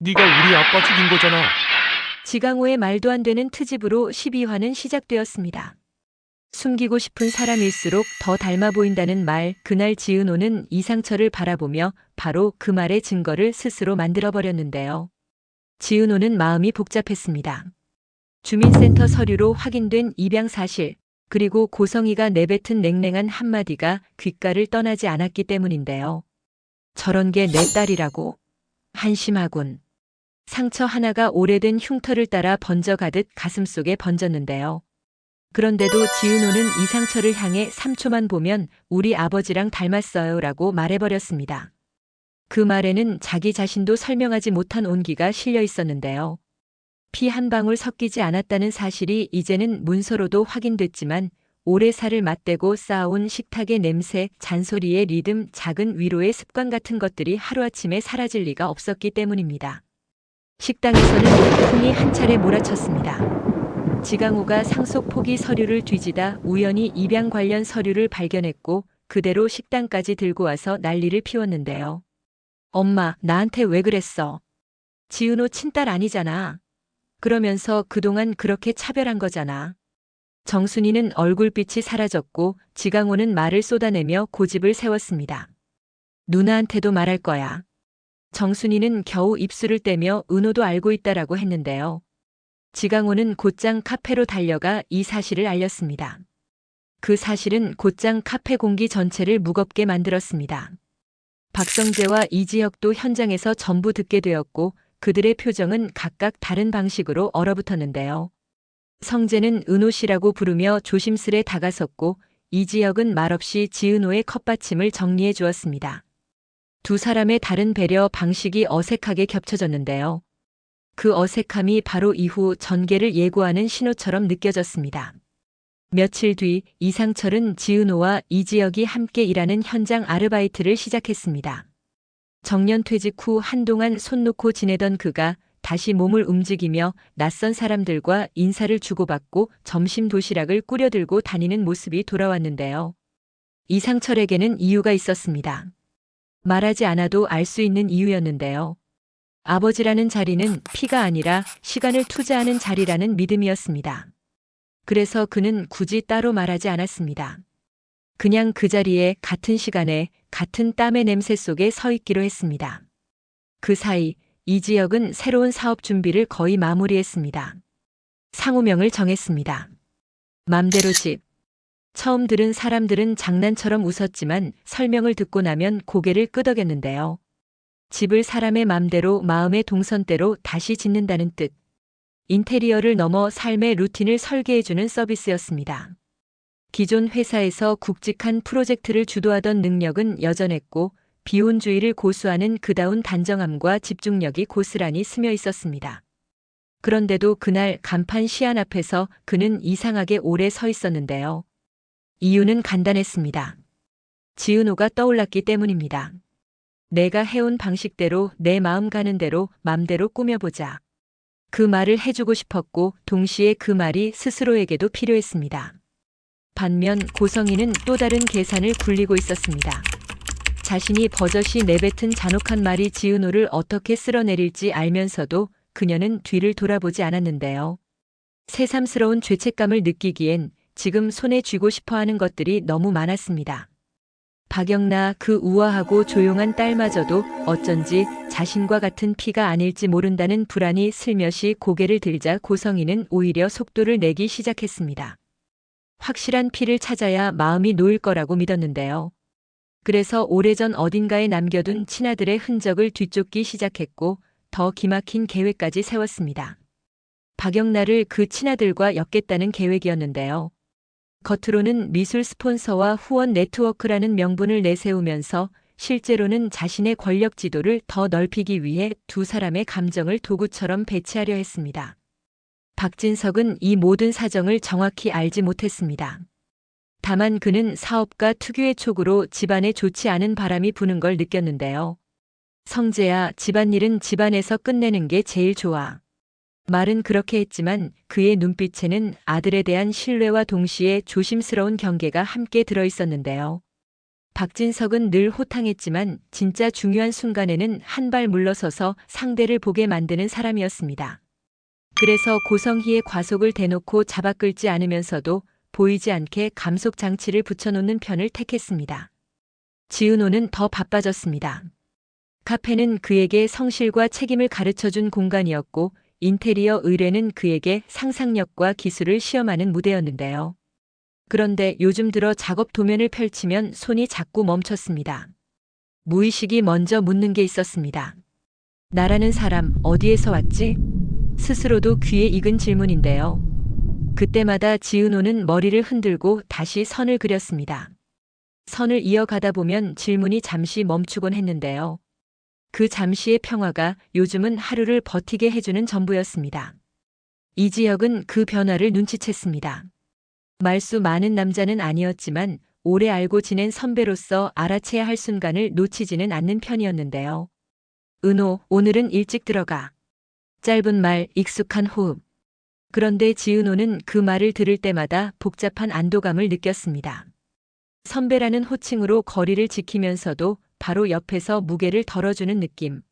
네가 우리 아빠 죽인 거잖아. 지강호의 말도 안 되는 트집으로 12화는 시작되었습니다. 숨기고 싶은 사람일수록 더 닮아 보인다는 말, 그날 지은호는 이상철을 바라보며 바로 그 말의 증거를 스스로 만들어버렸는데요. 지은호는 마음이 복잡했습니다. 주민센터 서류로 확인된 입양 사실, 그리고 고성이가 내뱉은 냉랭한 한마디가 귓가를 떠나지 않았기 때문인데요. 저런 게 내 딸이라고. 한심하군. 상처 하나가 오래된 흉터를 따라 번져가듯 가슴속에 번졌는데요. 그런데도 지은호는 이상철을 향해 3초만 보면 우리 아버지랑 닮았어요 라고 말해버렸습니다. 그 말에는 자기 자신도 설명하지 못한 온기가 실려 있었는데요. 피 한 방울 섞이지 않았다는 사실이 이제는 문서로도 확인됐지만 오래 살을 맞대고 쌓아온 식탁의 냄새, 잔소리의 리듬, 작은 위로의 습관 같은 것들이 하루아침에 사라질 리가 없었기 때문입니다. 식당에서는 폭풍이 한 차례 몰아쳤습니다. 지강호가 상속 포기 서류를 뒤지다 우연히 입양 관련 서류를 발견했고 그대로 식당까지 들고 와서 난리를 피웠는데요. 엄마, 나한테 왜 그랬어? 지은호 친딸 아니잖아. 그러면서 그동안 그렇게 차별한 거잖아. 정순이는 얼굴빛이 사라졌고 지강호는 말을 쏟아내며 고집을 세웠습니다. 누나한테도 말할 거야. 정순이는 겨우 입술을 떼며 은호도 알고 있다라고 했는데요. 지강호는 곧장 카페로 달려가 이 사실을 알렸습니다. 그 사실은 곧장 카페 공기 전체를 무겁게 만들었습니다. 박성재와 이지혁도 현장에서 전부 듣게 되었고 그들의 표정은 각각 다른 방식으로 얼어붙었는데요. 성재는 은호 씨라고 부르며 조심스레 다가섰고 이지혁은 말없이 지은호의 컵받침을 정리해 주었습니다. 두 사람의 다른 배려 방식이 어색하게 겹쳐졌는데요. 그 어색함이 바로 이후 전개를 예고하는 신호처럼 느껴졌습니다. 며칠 뒤 이상철은 지은호와 이지혁이 함께 일하는 현장 아르바이트를 시작했습니다. 정년 퇴직 후 한동안 손 놓고 지내던 그가 다시 몸을 움직이며 낯선 사람들과 인사를 주고받고 점심 도시락을 꾸려들고 다니는 모습이 돌아왔는데요. 이상철에게는 이유가 있었습니다. 말하지 않아도 알 수 있는 이유였는데요. 아버지라는 자리는 피가 아니라 시간을 투자하는 자리라는 믿음이었습니다. 그래서 그는 굳이 따로 말하지 않았습니다. 그냥 그 자리에 같은 시간에 같은 땀의 냄새 속에 서 있기로 했습니다. 그 사이 이지혁은 새로운 사업 준비를 거의 마무리했습니다. 상호명을 정했습니다. 맘대로 집. 처음 들은 사람들은 장난처럼 웃었지만 설명을 듣고 나면 고개를 끄덕였는데요. 집을 사람의 맘대로 마음의 동선대로 다시 짓는다는 뜻. 인테리어를 넘어 삶의 루틴을 설계해주는 서비스였습니다. 기존 회사에서 굵직한 프로젝트를 주도하던 능력은 여전했고 비혼주의를 고수하는 그다운 단정함과 집중력이 고스란히 스며 있었습니다. 그런데도 그날 간판 시안 앞에서 그는 이상하게 오래 서 있었는데요. 이유는 간단했습니다. 지은호가 떠올랐기 때문입니다. 내가 해온 방식대로 내 마음 가는 대로 맘대로 꾸며보자. 그 말을 해주고 싶었고 동시에 그 말이 스스로에게도 필요했습니다. 반면 고성이는 또 다른 계산을 굴리고 있었습니다. 자신이 버젓이 내뱉은 잔혹한 말이 지은호를 어떻게 쓸어내릴지 알면서도 그녀는 뒤를 돌아보지 않았는데요. 새삼스러운 죄책감을 느끼기엔 지금 손에 쥐고 싶어하는 것들이 너무 많았습니다. 박영나 그 우아하고 조용한 딸마저도 어쩐지 자신과 같은 피가 아닐지 모른다는 불안이 슬며시 고개를 들자 고성이는 오히려 속도를 내기 시작했습니다. 확실한 피를 찾아야 마음이 놓일 거라고 믿었는데요. 그래서 오래전 어딘가에 남겨둔 친아들의 흔적을 뒤쫓기 시작했고 더 기막힌 계획까지 세웠습니다. 박영나를 그 친아들과 엮겠다는 계획이었는데요. 겉으로는 미술 스폰서와 후원 네트워크라는 명분을 내세우면서 실제로는 자신의 권력 지도를 더 넓히기 위해 두 사람의 감정을 도구처럼 배치하려 했습니다. 박진석은 이 모든 사정을 정확히 알지 못했습니다. 다만 그는 사업가 특유의 촉으로 집안에 좋지 않은 바람이 부는 걸 느꼈는데요. 성재야, 집안일은 집안에서 끝내는 게 제일 좋아. 말은 그렇게 했지만 그의 눈빛에는 아들에 대한 신뢰와 동시에 조심스러운 경계가 함께 들어 있었는데요. 박진석은 늘 호탕했지만 진짜 중요한 순간에는 한 발 물러서서 상대를 보게 만드는 사람이었습니다. 그래서 고성희의 과속을 대놓고 잡아 끌지 않으면서도 보이지 않게 감속 장치를 붙여놓는 편을 택했습니다. 지은호는 더 바빠졌습니다. 카페는 그에게 성실과 책임을 가르쳐준 공간이었고 인테리어 의뢰는 그에게 상상력과 기술을 시험하는 무대였는데요. 그런데 요즘 들어 작업 도면을 펼치면 손이 자꾸 멈췄습니다. 무의식이 먼저 묻는 게 있었습니다. 나라는 사람 어디에서 왔지? 스스로도 귀에 익은 질문인데요. 그때마다 지은호는 머리를 흔들고 다시 선을 그렸습니다. 선을 이어가다 보면 질문이 잠시 멈추곤 했는데요. 그 잠시의 평화가 요즘은 하루를 버티게 해주는 전부였습니다. 이지혁은 그 변화를 눈치챘습니다. 말수 많은 남자는 아니었지만 오래 알고 지낸 선배로서 알아채야 할 순간을 놓치지는 않는 편이었는데요. 은호, 오늘은 일찍 들어가. 짧은 말, 익숙한 호흡. 그런데 지은호는 그 말을 들을 때마다 복잡한 안도감을 느꼈습니다. 선배라는 호칭으로 거리를 지키면서도 바로 옆에서 무게를 덜어주는 느낌.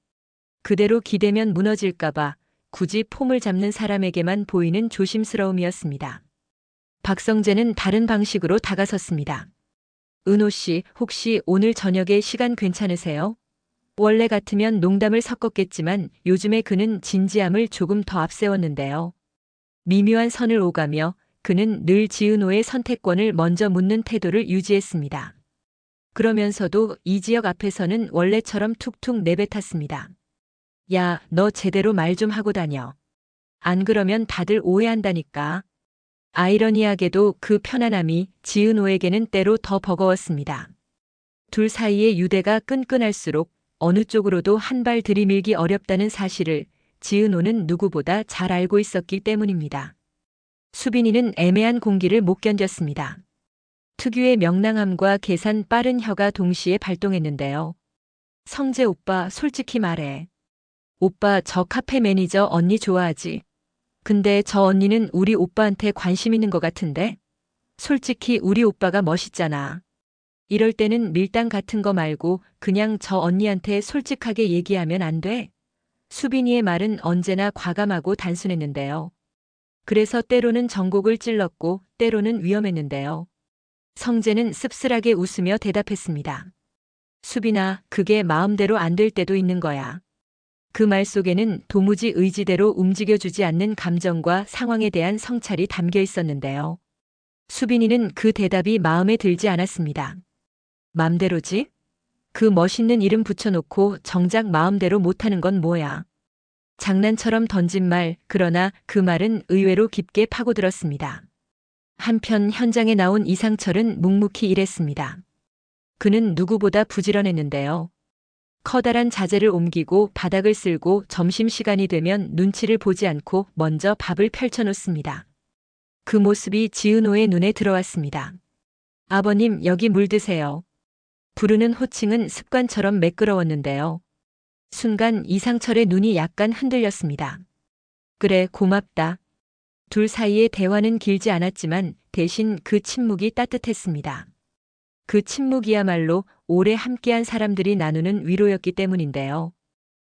그대로 기대면 무너질까봐 굳이 폼을 잡는 사람에게만 보이는 조심스러움이었습니다. 박성재는 다른 방식으로 다가섰습니다. 은호 씨, 혹시 오늘 저녁에 시간 괜찮으세요? 원래 같으면 농담을 섞었겠지만 요즘에 그는 진지함을 조금 더 앞세웠는데요. 미묘한 선을 오가며 그는 늘 지은호의 선택권을 먼저 묻는 태도를 유지했습니다. 그러면서도 이지혁 앞에서는 원래처럼 툭툭 내뱉었습니다. 야, 너 제대로 말 좀 하고 다녀. 안 그러면 다들 오해한다니까. 아이러니하게도 그 편안함이 지은호에게는 때로 더 버거웠습니다. 둘 사이의 유대가 끈끈할수록 어느 쪽으로도 한 발 들이밀기 어렵다는 사실을 지은호는 누구보다 잘 알고 있었기 때문입니다. 수빈이는 애매한 공기를 못 견뎠습니다. 특유의 명랑함과 계산 빠른 혀가 동시에 발동했는데요. 성재 오빠, 솔직히 말해. 오빠, 저 카페 매니저 언니 좋아하지? 근데 저 언니는 우리 오빠한테 관심 있는 것 같은데? 솔직히 우리 오빠가 멋있잖아. 이럴 때는 밀당 같은 거 말고 그냥 저 언니한테 솔직하게 얘기하면 안 돼? 수빈이의 말은 언제나 과감하고 단순했는데요. 그래서 때로는 정곡을 찔렀고 때로는 위험했는데요. 성재는 씁쓸하게 웃으며 대답했습니다. 수빈아, 그게 마음대로 안 될 때도 있는 거야. 그 말 속에는 도무지 의지대로 움직여주지 않는 감정과 상황에 대한 성찰이 담겨 있었는데요. 수빈이는 그 대답이 마음에 들지 않았습니다. 맘대로지? 그 멋있는 이름 붙여놓고 정작 마음대로 못하는 건 뭐야? 장난처럼 던진 말, 그러나 그 말은 의외로 깊게 파고들었습니다. 한편 현장에 나온 이상철은 묵묵히 일했습니다. 그는 누구보다 부지런했는데요. 커다란 자재를 옮기고 바닥을 쓸고 점심시간이 되면 눈치를 보지 않고 먼저 밥을 펼쳐놓습니다. 그 모습이 지은호의 눈에 들어왔습니다. 아버님, 여기 물 드세요. 부르는 호칭은 습관처럼 매끄러웠는데요. 순간 이상철의 눈이 약간 흔들렸습니다. 그래, 고맙다. 둘 사이의 대화는 길지 않았지만 대신 그 침묵이 따뜻했습니다. 그 침묵이야말로 오래 함께한 사람들이 나누는 위로였기 때문인데요.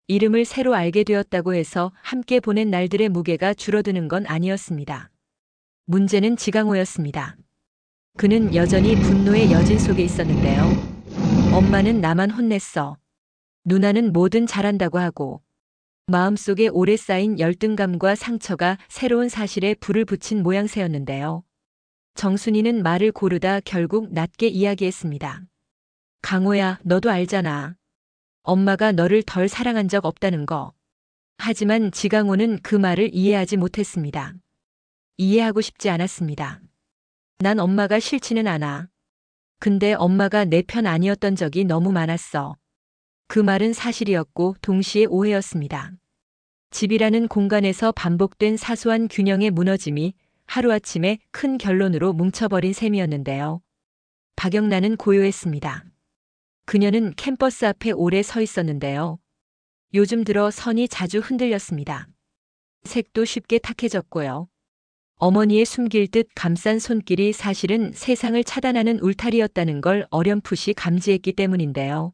이름을 새로 알게 되었다고 해서 함께 보낸 날들의 무게가 줄어드는 건 아니었습니다. 문제는 지강호였습니다. 그는 여전히 분노의 여진 속에 있었는데요. 엄마는 나만 혼냈어. 누나는 뭐든 잘한다고 하고. 마음속에 오래 쌓인 열등감과 상처가 새로운 사실에 불을 붙인 모양새였는데요. 정순이는 말을 고르다 결국 낮게 이야기했습니다. 강호야, 너도 알잖아. 엄마가 너를 덜 사랑한 적 없다는 거. 하지만 지강호는 그 말을 이해하지 못했습니다. 이해하고 싶지 않았습니다. 난 엄마가 싫지는 않아. 근데 엄마가 내 편 아니었던 적이 너무 많았어. 그 말은 사실이었고 동시에 오해였습니다. 집이라는 공간에서 반복된 사소한 균형의 무너짐이 하루아침에 큰 결론으로 뭉쳐버린 셈이었는데요. 박영란은 고요했습니다. 그녀는 캠퍼스 앞에 오래 서 있었는데요. 요즘 들어 선이 자주 흔들렸습니다. 색도 쉽게 탁해졌고요. 어머니의 숨길 듯 감싼 손길이 사실은 세상을 차단하는 울타리였다는 걸 어렴풋이 감지했기 때문인데요.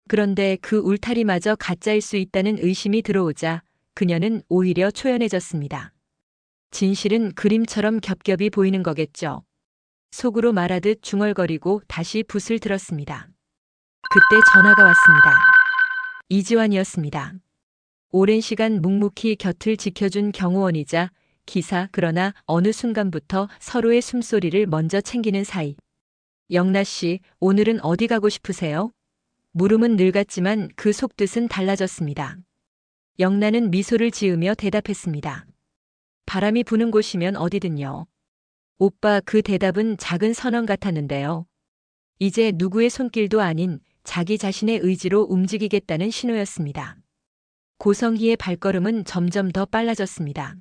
그런데 그 울타리마저 가짜일 수 있다는 의심이 들어오자 그녀는 오히려 초연해졌습니다. 진실은 그림처럼 겹겹이 보이는 거겠죠. 속으로 말하듯 중얼거리고 다시 붓을 들었습니다. 그때 전화가 왔습니다. 이지환이었습니다. 오랜 시간 묵묵히 곁을 지켜준 경호원이자 기사, 그러나 어느 순간부터 서로의 숨소리를 먼저 챙기는 사이. 영나 씨, 오늘은 어디 가고 싶으세요? 물음은 늙었지만 그 속뜻은 달라졌습니다. 영나는 미소를 지으며 대답했습니다. 바람이 부는 곳이면 어디든요. 오빠, 그 대답은 작은 선언 같았는데요. 이제 누구의 손길도 아닌 자기 자신의 의지로 움직이겠다는 신호였습니다. 고성희의 발걸음은 점점 더 빨라졌습니다.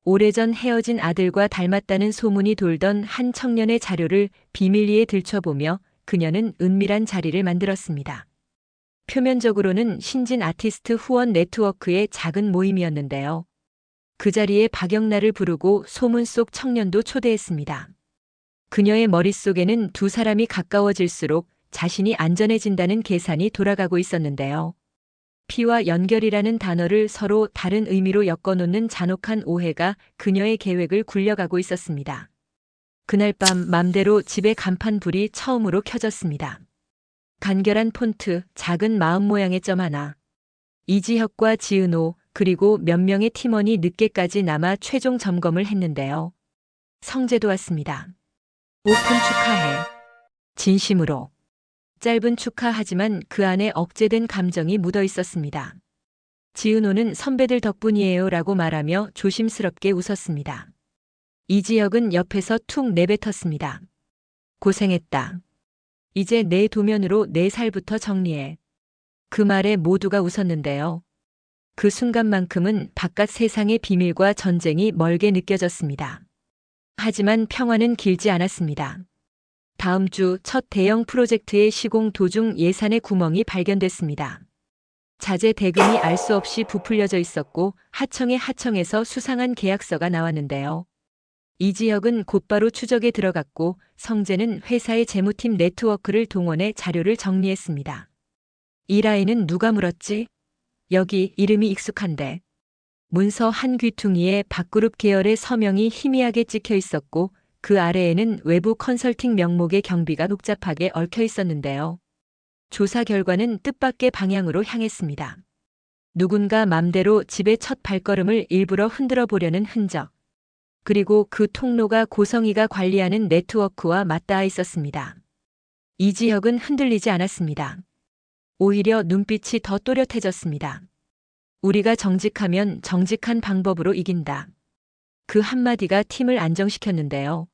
오래전 헤어진 아들과 닮았다는 소문이 돌던 한 청년의 자료를 비밀리에 들춰보며 그녀는 은밀한 자리를 만들었습니다. 표면적으로는 신진 아티스트 후원 네트워크의 작은 모임이었는데요. 그 자리에 박영나를 부르고 소문 속 청년도 초대했습니다. 그녀의 머릿속에는 두 사람이 가까워질수록 자신이 안전해진다는 계산이 돌아가고 있었는데요. 피와 연결이라는 단어를 서로 다른 의미로 엮어놓는 잔혹한 오해가 그녀의 계획을 굴려가고 있었습니다. 그날 밤 맘대로 집의 간판불이 처음으로 켜졌습니다. 간결한 폰트, 작은 마음 모양의 점 하나. 이지혁과 지은호, 그리고 몇 명의 팀원이 늦게까지 남아 최종 점검을 했는데요. 성재도 왔습니다. 오픈 축하해. 진심으로. 짧은 축하하지만 그 안에 억제된 감정이 묻어 있었습니다. 지은호는 선배들 덕분이에요 라고 말하며 조심스럽게 웃었습니다. 이지혁은 옆에서 툭 내뱉었습니다. 고생했다. 이제 내 도면으로 내 살부터 정리해. 그 말에 모두가 웃었는데요. 그 순간만큼은 바깥 세상의 비밀과 전쟁이 멀게 느껴졌습니다. 하지만 평화는 길지 않았습니다. 다음 주 첫 대형 프로젝트의 시공 도중 예산의 구멍이 발견됐습니다. 자재 대금이 알 수 없이 부풀려져 있었고 하청의 하청에서 수상한 계약서가 나왔는데요. 이지혁은 곧바로 추적에 들어갔고 성재는 회사의 재무팀 네트워크를 동원해 자료를 정리했습니다. 이 라인은 누가 물었지? 여기 이름이 익숙한데. 문서 한 귀퉁이에 박그룹 계열의 서명이 희미하게 찍혀 있었고 그 아래에는 외부 컨설팅 명목의 경비가 복잡하게 얽혀 있었는데요. 조사 결과는 뜻밖의 방향으로 향했습니다. 누군가 맘대로 집의 첫 발걸음을 일부러 흔들어 보려는 흔적. 그리고 그 통로가 고성희가 관리하는 네트워크와 맞닿아 있었습니다. 이지혁은 흔들리지 않았습니다. 오히려 눈빛이 더 또렷해졌습니다. 우리가 정직하면 정직한 방법으로 이긴다. 그 한마디가 팀을 안정시켰는데요.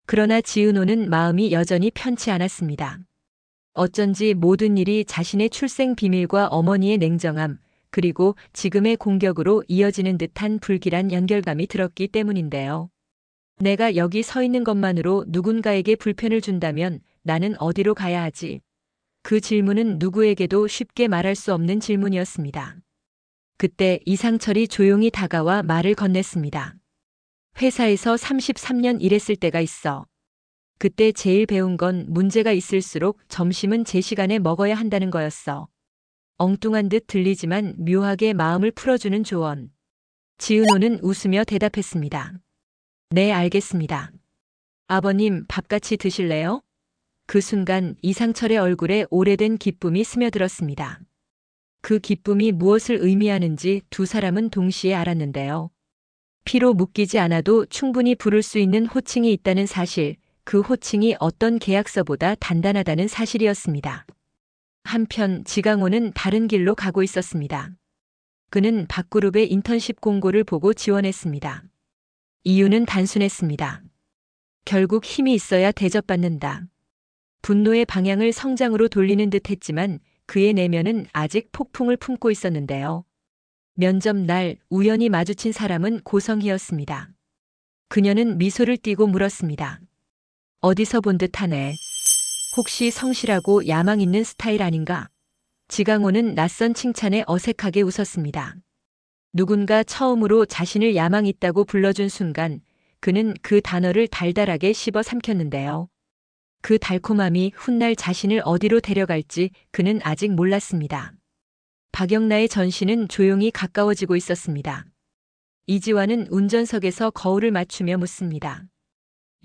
그러나 지은호는 마음이 여전히 편치 않았습니다. 어쩐지 모든 일이 자신의 출생 비밀과 어머니의 냉정함, 그리고 지금의 공격으로 이어지는 듯한 불길한 연결감이 들었기 때문인데요. 내가 여기 서 있는 것만으로 누군가에게 불편을 준다면 나는 어디로 가야 하지? 그 질문은 누구에게도 쉽게 말할 수 없는 질문이었습니다. 그때 이상철이 조용히 다가와 말을 건넸습니다. 회사에서 33년 일했을 때가 있어. 그때 제일 배운 건 문제가 있을수록 점심은 제 시간에 먹어야 한다는 거였어. 엉뚱한 듯 들리지만 묘하게 마음을 풀어주는 조언. 지은호는 웃으며 대답했습니다. 네, 알겠습니다. 아버님, 밥 같이 드실래요? 그 순간 이상철의 얼굴에 오래된 기쁨이 스며들었습니다. 그 기쁨이 무엇을 의미하는지 두 사람은 동시에 알았는데요. 피로 묶이지 않아도 충분히 부를 수 있는 호칭이 있다는 사실, 그 호칭이 어떤 계약서보다 단단하다는 사실이었습니다. 한편 지강호는 다른 길로 가고 있었습니다. 그는 박그룹의 인턴십 공고를 보고 지원했습니다. 이유는 단순했습니다. 결국 힘이 있어야 대접받는다. 분노의 방향을 성장으로 돌리는 듯 했지만 그의 내면은 아직 폭풍을 품고 있었는데요. 면접 날 우연히 마주친 사람은 고성희였습니다. 그녀는 미소를 띠고 물었습니다. 어디서 본 듯하네. 혹시 성실하고 야망 있는 스타일 아닌가? 지강호는 낯선 칭찬에 어색하게 웃었습니다. 누군가 처음으로 자신을 야망 있다고 불러준 순간 그는 그 단어를 달달하게 씹어 삼켰는데요. 그 달콤함이 훗날 자신을 어디로 데려갈지 그는 아직 몰랐습니다. 박영나의 전신은 조용히 가까워지고 있었습니다. 이지환은 운전석에서 거울을 맞추며 묻습니다.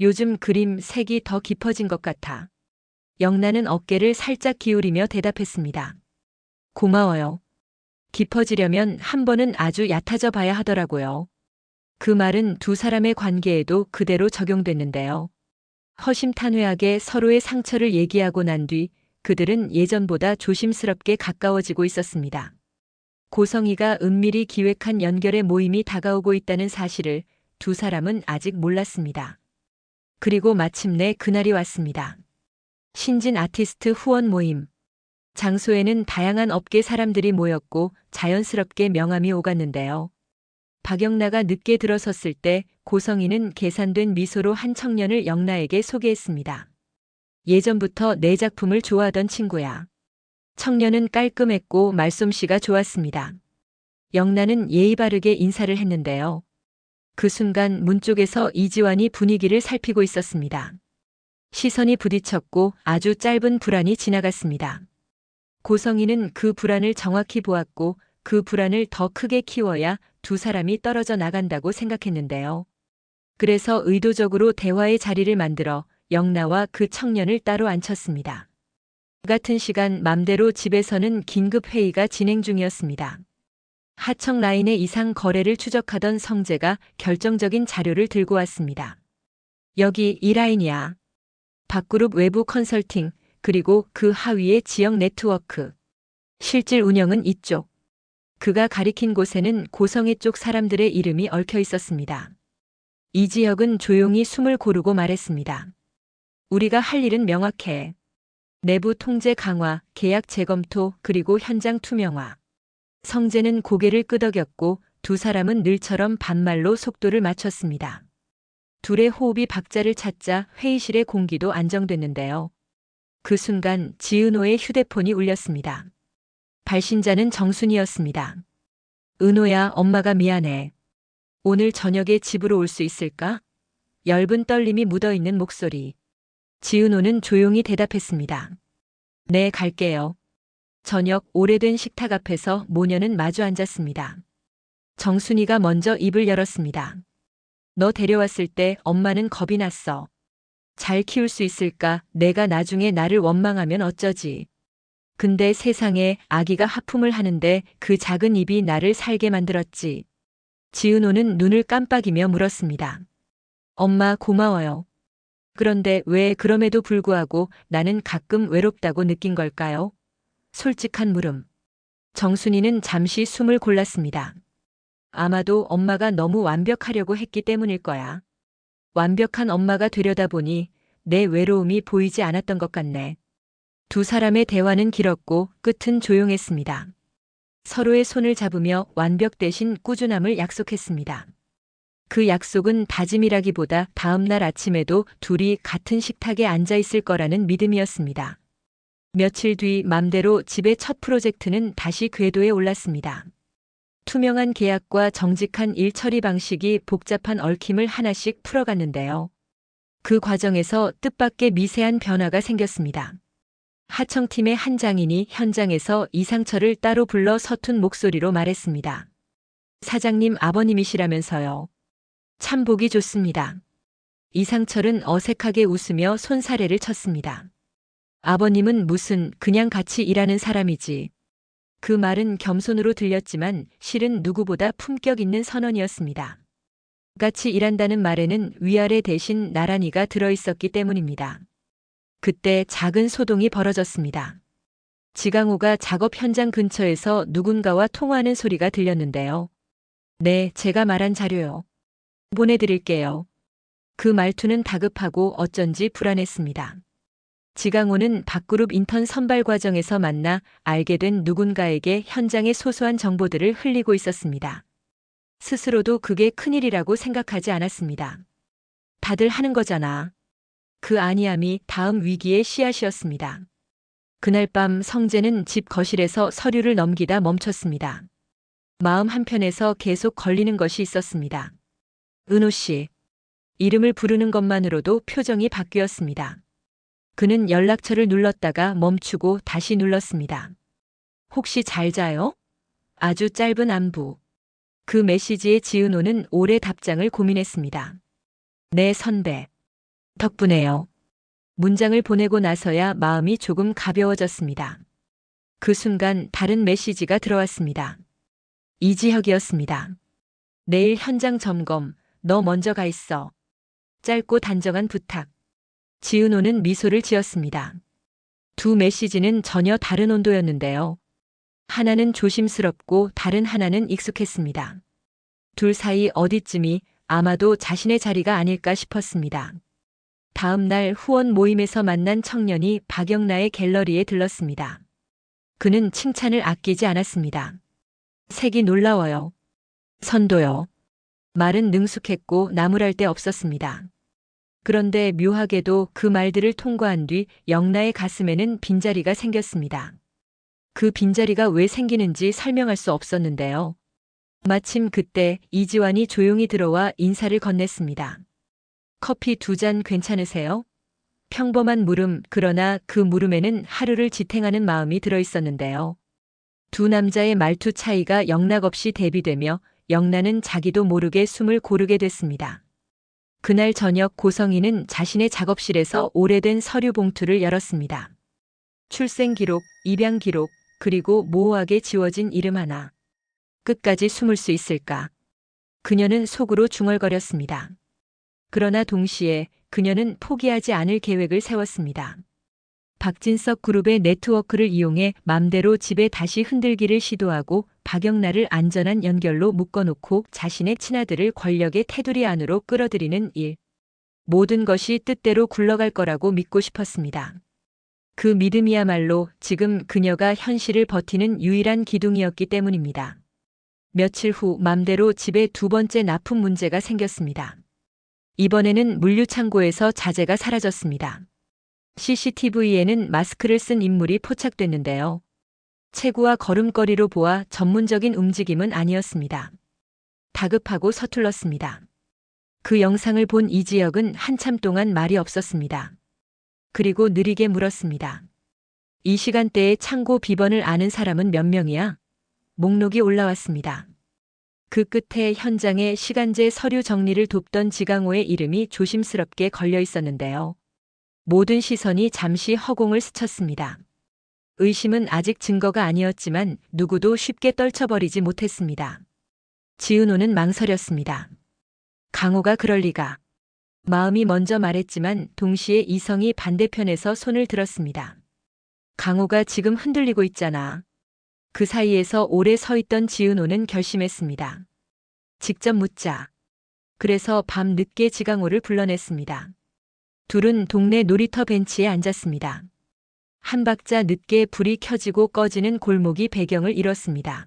요즘 그림 색이 더 깊어진 것 같아. 영나는 어깨를 살짝 기울이며 대답했습니다. 고마워요. 깊어지려면 한 번은 아주 얕아져 봐야 하더라고요. 그 말은 두 사람의 관계에도 그대로 적용됐는데요. 허심탄회하게 서로의 상처를 얘기하고 난 뒤 그들은 예전보다 조심스럽게 가까워지고 있었습니다. 고성이가 은밀히 기획한 연결의 모임이 다가오고 있다는 사실을 두 사람은 아직 몰랐습니다. 그리고 마침내 그날이 왔습니다. 신진 아티스트 후원 모임. 장소에는 다양한 업계 사람들이 모였고 자연스럽게 명함이 오갔는데요. 박영나가 늦게 들어섰을 때 고성이는 계산된 미소로 한 청년을 영나에게 소개했습니다. 예전부터 내 작품을 좋아하던 친구야. 청년은 깔끔했고 말솜씨가 좋았습니다. 영나는 예의 바르게 인사를 했는데요. 그 순간 문 쪽에서 이지환이 분위기를 살피고 있었습니다. 시선이 부딪혔고 아주 짧은 불안이 지나갔습니다. 고성이는 그 불안을 정확히 보았고 그 불안을 더 크게 키워야 두 사람이 떨어져 나간다고 생각했는데요. 그래서 의도적으로 대화의 자리를 만들어 영나와 그 청년을 따로 앉혔습니다. 같은 시간 맘대로 집에서는 긴급 회의가 진행 중이었습니다. 하청 라인의 이상 거래를 추적하던 성재가 결정적인 자료를 들고 왔습니다. 여기 이 라인이야. 박그룹 외부 컨설팅, 그리고 그 하위의 지역 네트워크. 실질 운영은 이쪽. 그가 가리킨 곳에는 고성애 쪽 사람들의 이름이 얽혀 있었습니다. 이지혁은 조용히 숨을 고르고 말했습니다. 우리가 할 일은 명확해. 내부 통제 강화, 계약 재검토, 그리고 현장 투명화. 성재는 고개를 끄덕였고 두 사람은 늘처럼 반말로 속도를 맞췄습니다. 둘의 호흡이 박자를 찾자 회의실의 공기도 안정됐는데요. 그 순간 지은호의 휴대폰이 울렸습니다. 발신자는 정순이었습니다. 은호야, 엄마가 미안해. 오늘 저녁에 집으로 올 수 있을까? 엷은 떨림이 묻어있는 목소리. 지은호는 조용히 대답했습니다. 네, 갈게요. 저녁 오래된 식탁 앞에서 모녀는 마주 앉았습니다. 정순이가 먼저 입을 열었습니다. 너 데려왔을 때 엄마는 겁이 났어. 잘 키울 수 있을까? 내가 나중에 나를 원망하면 어쩌지? 근데 세상에 아기가 하품을 하는데 그 작은 입이 나를 살게 만들었지. 지은호는 눈을 깜빡이며 물었습니다. 엄마 고마워요. 그런데 왜 그럼에도 불구하고 나는 가끔 외롭다고 느낀 걸까요? 솔직한 물음. 정순이는 잠시 숨을 골랐습니다. 아마도 엄마가 너무 완벽하려고 했기 때문일 거야. 완벽한 엄마가 되려다 보니 내 외로움이 보이지 않았던 것 같네. 두 사람의 대화는 길었고 끝은 조용했습니다. 서로의 손을 잡으며 완벽 대신 꾸준함을 약속했습니다. 그 약속은 다짐이라기보다 다음 날 아침에도 둘이 같은 식탁에 앉아 있을 거라는 믿음이었습니다. 며칠 뒤 맘대로 집의 첫 프로젝트는 다시 궤도에 올랐습니다. 투명한 계약과 정직한 일 처리 방식이 복잡한 얽힘을 하나씩 풀어갔는데요. 그 과정에서 뜻밖의 미세한 변화가 생겼습니다. 하청팀의 한 장인이 현장에서 이상철을 따로 불러 서툰 목소리로 말했습니다. 사장님 아버님이시라면서요. 참 보기 좋습니다. 이상철은 어색하게 웃으며 손사래를 쳤습니다. 아버님은 무슨 그냥 같이 일하는 사람이지. 그 말은 겸손으로 들렸지만 실은 누구보다 품격 있는 선언이었습니다. 같이 일한다는 말에는 위아래 대신 나란히가 들어있었기 때문입니다. 그때 작은 소동이 벌어졌습니다. 지강호가 작업 현장 근처에서 누군가와 통화하는 소리가 들렸는데요. 네, 제가 말한 자료요. 보내드릴게요. 그 말투는 다급하고 어쩐지 불안했습니다. 지강호는 박그룹 인턴 선발 과정에서 만나 알게 된 누군가에게 현장의 소소한 정보들을 흘리고 있었습니다. 스스로도 그게 큰일이라고 생각하지 않았습니다. 다들 하는 거잖아. 그 아니함이 다음 위기의 씨앗이었습니다. 그날 밤 성재는 집 거실에서 서류를 넘기다 멈췄습니다. 마음 한편에서 계속 걸리는 것이 있었습니다. 은호 씨, 이름을 부르는 것만으로도 표정이 바뀌었습니다. 그는 연락처를 눌렀다가 멈추고 다시 눌렀습니다. 혹시 잘 자요? 아주 짧은 안부. 그 메시지에 지은호는 오래 답장을 고민했습니다. 네, 선배. 덕분에요. 문장을 보내고 나서야 마음이 조금 가벼워졌습니다. 그 순간 다른 메시지가 들어왔습니다. 이지혁이었습니다. 내일 현장 점검, 너 먼저 가 있어. 짧고 단정한 부탁. 지은호는 미소를 지었습니다. 두 메시지는 전혀 다른 온도였는데요. 하나는 조심스럽고 다른 하나는 익숙했습니다. 둘 사이 어디쯤이 아마도 자신의 자리가 아닐까 싶었습니다. 다음 날 후원 모임에서 만난 청년이 박영나의 갤러리에 들렀습니다. 그는 칭찬을 아끼지 않았습니다. 색이 놀라워요. 선도요. 말은 능숙했고 나무랄 데 없었습니다. 그런데 묘하게도 그 말들을 통과한 뒤 영나의 가슴에는 빈자리가 생겼습니다. 그 빈자리가 왜 생기는지 설명할 수 없었는데요. 마침 그때 이지환이 조용히 들어와 인사를 건넸습니다. 커피 2잔 괜찮으세요? 평범한 물음, 그러나 그 물음에는 하루를 지탱하는 마음이 들어있었는데요. 두 남자의 말투 차이가 영락없이 대비되며 영나는 자기도 모르게 숨을 고르게 됐습니다. 그날 저녁 고성희는 자신의 작업실에서 오래된 서류 봉투를 열었습니다. 출생 기록, 입양 기록, 그리고 모호하게 지워진 이름 하나. 끝까지 숨을 수 있을까? 그녀는 속으로 중얼거렸습니다. 그러나 동시에 그녀는 포기하지 않을 계획을 세웠습니다. 박진석 그룹의 네트워크를 이용해 맘대로 집에 다시 흔들기를 시도하고 박영나를 안전한 연결로 묶어놓고 자신의 친아들을 권력의 테두리 안으로 끌어들이는 일. 모든 것이 뜻대로 굴러갈 거라고 믿고 싶었습니다. 그 믿음이야말로 지금 그녀가 현실을 버티는 유일한 기둥이었기 때문입니다. 며칠 후 맘대로 집에 두 번째 납품 문제가 생겼습니다. 이번에는 물류창고에서 자재가 사라졌습니다. CCTV에는 마스크를 쓴 인물이 포착됐는데요. 체구와 걸음걸이로 보아 전문적인 움직임은 아니었습니다. 다급하고 서툴렀습니다. 그 영상을 본 이지혁은 한참 동안 말이 없었습니다. 그리고 느리게 물었습니다. 이 시간대에 창고 비번을 아는 사람은 몇 명이야? 목록이 올라왔습니다. 그 끝에 현장에 시간제 서류 정리를 돕던 지강호의 이름이 조심스럽게 걸려 있었는데요. 모든 시선이 잠시 허공을 스쳤습니다. 의심은 아직 증거가 아니었지만 누구도 쉽게 떨쳐버리지 못했습니다. 지은호는 망설였습니다. 강호가 그럴 리가. 마음이 먼저 말했지만 동시에 이성이 반대편에서 손을 들었습니다. 강호가 지금 흔들리고 있잖아. 그 사이에서 오래 서 있던 지은호는 결심했습니다. 직접 묻자. 그래서 밤 늦게 지강호를 불러냈습니다. 둘은 동네 놀이터 벤치에 앉았습니다. 한 박자 늦게 불이 켜지고 꺼지는 골목이 배경을 이뤘습니다.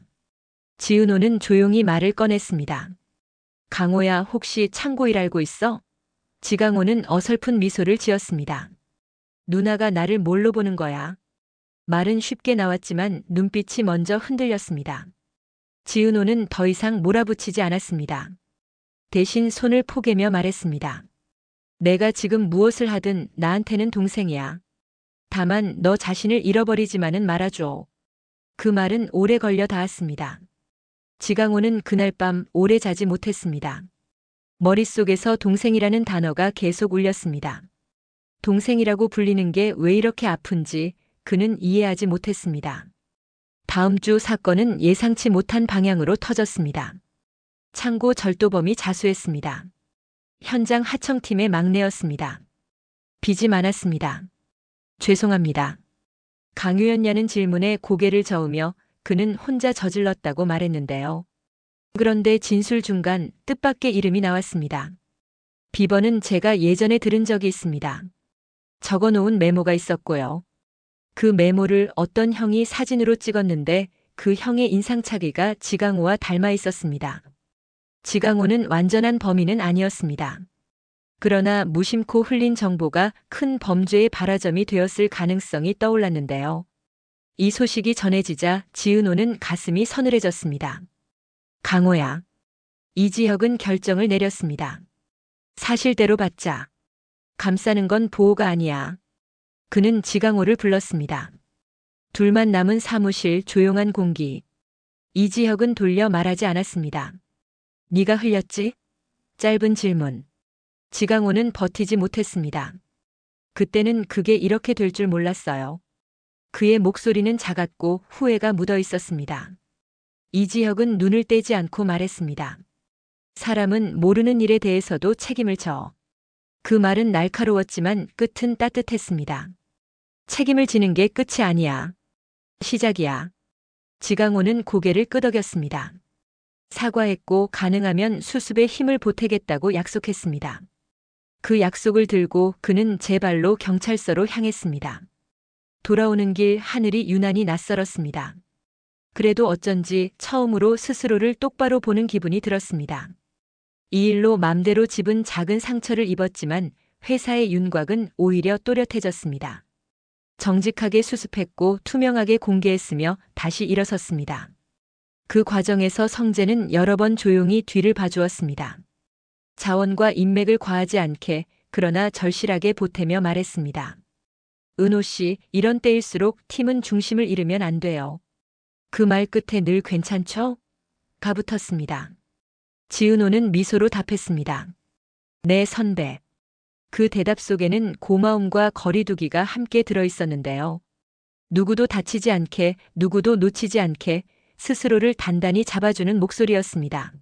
지은호는 조용히 말을 꺼냈습니다. 강호야, 혹시 창고 일 알고 있어? 지강호는 어설픈 미소를 지었습니다. 누나가 나를 뭘로 보는 거야? 말은 쉽게 나왔지만 눈빛이 먼저 흔들렸습니다. 지은호는 더 이상 몰아붙이지 않았습니다. 대신 손을 포개며 말했습니다. 내가 지금 무엇을 하든 나한테는 동생이야. 다만 너 자신을 잃어버리지만은 말아줘. 그 말은 오래 걸려 닿았습니다. 지강호는 그날 밤 오래 자지 못했습니다. 머릿속에서 동생이라는 단어가 계속 울렸습니다. 동생이라고 불리는 게 왜 이렇게 아픈지 그는 이해하지 못했습니다. 다음 주 사건은 예상치 못한 방향으로 터졌습니다. 창고 절도범이 자수했습니다. 현장 하청팀의 막내였습니다. 빚이 많았습니다. 죄송합니다. 강유였냐는 질문에 고개를 저으며 그는 혼자 저질렀다고 말했는데요. 그런데 진술 중간 뜻밖의 이름이 나왔습니다. 비번은 제가 예전에 들은 적이 있습니다. 적어놓은 메모가 있었고요. 그 메모를 어떤 형이 사진으로 찍었는데 그 형의 인상착의가 지강호와 닮아 있었습니다. 지강호는 완전한 범인은 아니었습니다. 그러나 무심코 흘린 정보가 큰 범죄의 발화점이 되었을 가능성이 떠올랐는데요. 이 소식이 전해지자 지은호는 가슴이 서늘해졌습니다. 강호야. 이지혁은 결정을 내렸습니다. 사실대로 받자. 감싸는 건 보호가 아니야. 그는 지강호를 불렀습니다. 둘만 남은 사무실 조용한 공기. 이지혁은 돌려 말하지 않았습니다. 네가 흘렸지? 짧은 질문. 지강호는 버티지 못했습니다. 그때는 그게 이렇게 될 줄 몰랐어요. 그의 목소리는 작았고 후회가 묻어 있었습니다. 이지혁은 눈을 떼지 않고 말했습니다. 사람은 모르는 일에 대해서도 책임을 져. 그 말은 날카로웠지만 끝은 따뜻했습니다. 책임을 지는 게 끝이 아니야. 시작이야. 지강호는 고개를 끄덕였습니다. 사과했고 가능하면 수습에 힘을 보태겠다고 약속했습니다. 그 약속을 들고 그는 제 발로 경찰서로 향했습니다. 돌아오는 길 하늘이 유난히 낯설었습니다. 그래도 어쩐지 처음으로 스스로를 똑바로 보는 기분이 들었습니다. 이 일로 맘대로 집은 작은 상처를 입었지만 회사의 윤곽은 오히려 또렷해졌습니다. 정직하게 수습했고 투명하게 공개했으며 다시 일어섰습니다. 그 과정에서 성재는 여러 번 조용히 뒤를 봐주었습니다. 자원과 인맥을 과하지 않게 그러나 절실하게 보태며 말했습니다. 은호 씨, 이런 때일수록 팀은 중심을 잃으면 안 돼요. 그 말 끝에 늘 괜찮죠? 가붙었습니다. 지은호는 미소로 답했습니다. 네, 선배. 그 대답 속에는 고마움과 거리두기가 함께 들어있었는데요. 누구도 다치지 않게, 누구도 놓치지 않게 스스로를 단단히 잡아주는 목소리였습니다.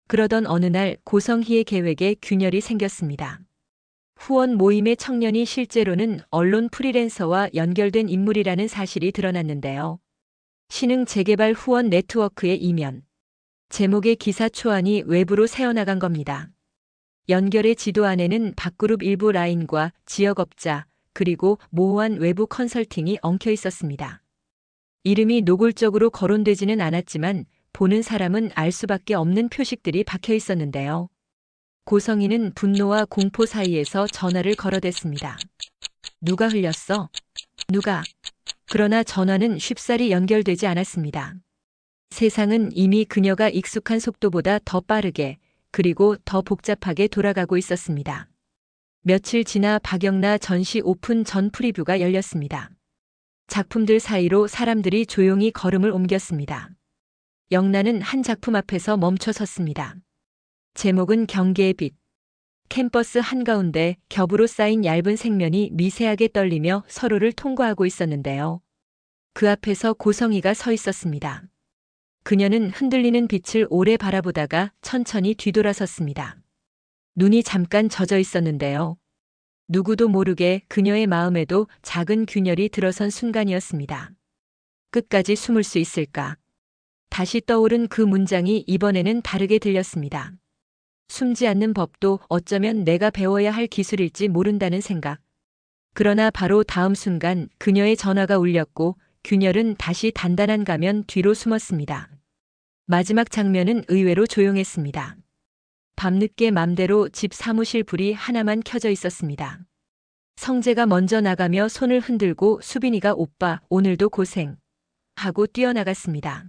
그러던 어느 날 고성희의 계획에 균열이 생겼습니다. 후원 모임의 청년이 실제로는 언론 프리랜서와 연결된 인물이라는 사실이 드러났는데요. 신흥 재개발 후원 네트워크의 이면. 제목의 기사 초안이 외부로 새어나간 겁니다. 연결의 지도 안에는 밥그룹 일부 라인과 지역업자, 그리고 모호한 외부 컨설팅이 엉켜 있었습니다. 이름이 노골적으로 거론되지는 않았지만 보는 사람은 알 수밖에 없는 표식들이 박혀 있었는데요. 고성희는 분노와 공포 사이에서 전화를 걸어댔습니다. 누가 흘렸어? 누가? 그러나 전화는 쉽사리 연결되지 않았습니다. 세상은 이미 그녀가 익숙한 속도보다 더 빠르게 그리고 더 복잡하게 돌아가고 있었습니다. 며칠 지나 박영나 전시 오픈 전 프리뷰가 열렸습니다. 작품들 사이로 사람들이 조용히 걸음을 옮겼습니다. 영나는 한 작품 앞에서 멈춰 섰습니다. 제목은 경계의 빛. 캠퍼스 한가운데 겹으로 쌓인 얇은 색면이 미세하게 떨리며 서로를 통과하고 있었는데요. 그 앞에서 고성희가 서 있었습니다. 그녀는 흔들리는 빛을 오래 바라보다가 천천히 뒤돌아섰습니다. 눈이 잠깐 젖어 있었는데요. 누구도 모르게 그녀의 마음에도 작은 균열이 들어선 순간이었습니다. 끝까지 숨을 수 있을까? 다시 떠오른 그 문장이 이번에는 다르게 들렸습니다. 숨지 않는 법도 어쩌면 내가 배워야 할 기술일지 모른다는 생각. 그러나 바로 다음 순간 그녀의 전화가 울렸고 균열은 다시 단단한 가면 뒤로 숨었습니다. 마지막 장면은 의외로 조용했습니다. 밤늦게 맘대로 집 사무실 불이 하나만 켜져 있었습니다. 성재가 먼저 나가며 손을 흔들고 수빈이가 오빠 오늘도 고생 하고 뛰어나갔습니다.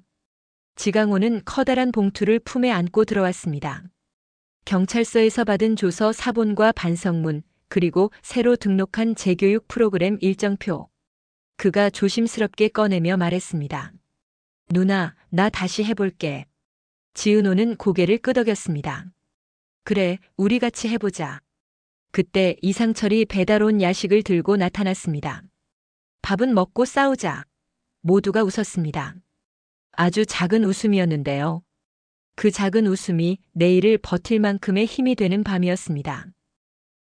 지강호는 커다란 봉투를 품에 안고 들어왔습니다. 경찰서에서 받은 조서 사본과 반성문 그리고 새로 등록한 재교육 프로그램 일정표. 그가 조심스럽게 꺼내며 말했습니다. 누나, 나 다시 해볼게. 지은호는 고개를 끄덕였습니다. 그래, 우리 같이 해보자. 그때 이상철이 배달 온 야식을 들고 나타났습니다. 밥은 먹고 싸우자. 모두가 웃었습니다. 아주 작은 웃음이었는데요. 그 작은 웃음이 내일을 버틸 만큼의 힘이 되는 밤이었습니다.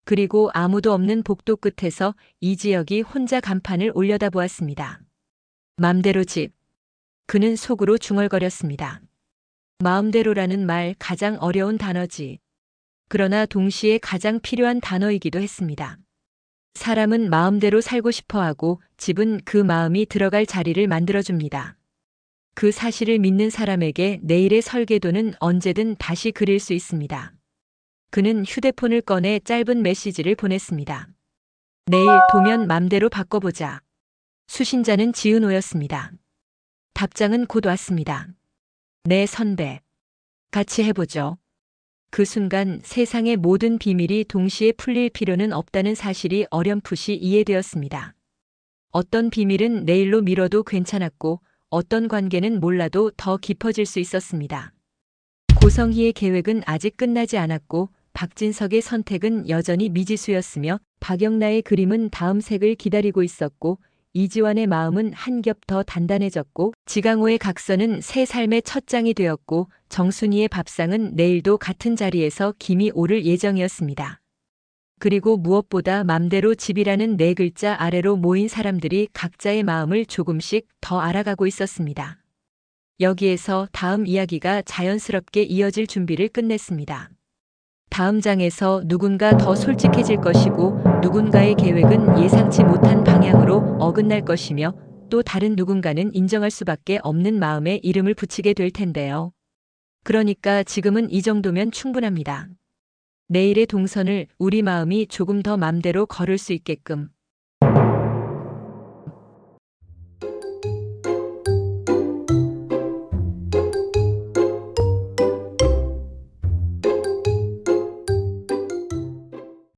그리고 아무도 없는 복도 끝에서 이지혁이 혼자 간판을 올려다보았습니다. 맘대로 집. 그는 속으로 중얼거렸습니다. 마음대로라는 말 가장 어려운 단어지. 그러나 동시에 가장 필요한 단어이기도 했습니다. 사람은 마음대로 살고 싶어하고 집은 그 마음이 들어갈 자리를 만들어줍니다. 그 사실을 믿는 사람에게 내일의 설계도는 언제든 다시 그릴 수 있습니다. 그는 휴대폰을 꺼내 짧은 메시지를 보냈습니다. 내일 도면 맘대로 바꿔보자. 수신자는 지은호였습니다. 답장은 곧 왔습니다. 네, 선배. 같이 해보죠. 그 순간 세상의 모든 비밀이 동시에 풀릴 필요는 없다는 사실이 어렴풋이 이해되었습니다. 어떤 비밀은 내일로 미뤄도 괜찮았고 어떤 관계는 몰라도 더 깊어질 수 있었습니다. 고성희의 계획은 아직 끝나지 않았고 박진석의 선택은 여전히 미지수였으며 박영라의 그림은 다음 색을 기다리고 있었고 이지환의 마음은 한 겹 더 단단해졌고 지강호의 각서는 새 삶의 첫 장이 되었고 정순이의 밥상은 내일도 같은 자리에서 김이 오를 예정이었습니다. 그리고 무엇보다 맘대로 집이라는 네 글자 아래로 모인 사람들이 각자의 마음을 조금씩 더 알아가고 있었습니다. 여기에서 다음 이야기가 자연스럽게 이어질 준비를 끝냈습니다. 다음 장에서 누군가 더 솔직해질 것이고 누군가의 계획은 예상치 못한 방향으로 어긋날 것이며 또 다른 누군가는 인정할 수밖에 없는 마음에 이름을 붙이게 될 텐데요. 그러니까 지금은 이 정도면 충분합니다. 내일의 동선을 우리 마음이 조금 더 맘대로 걸을 수 있게끔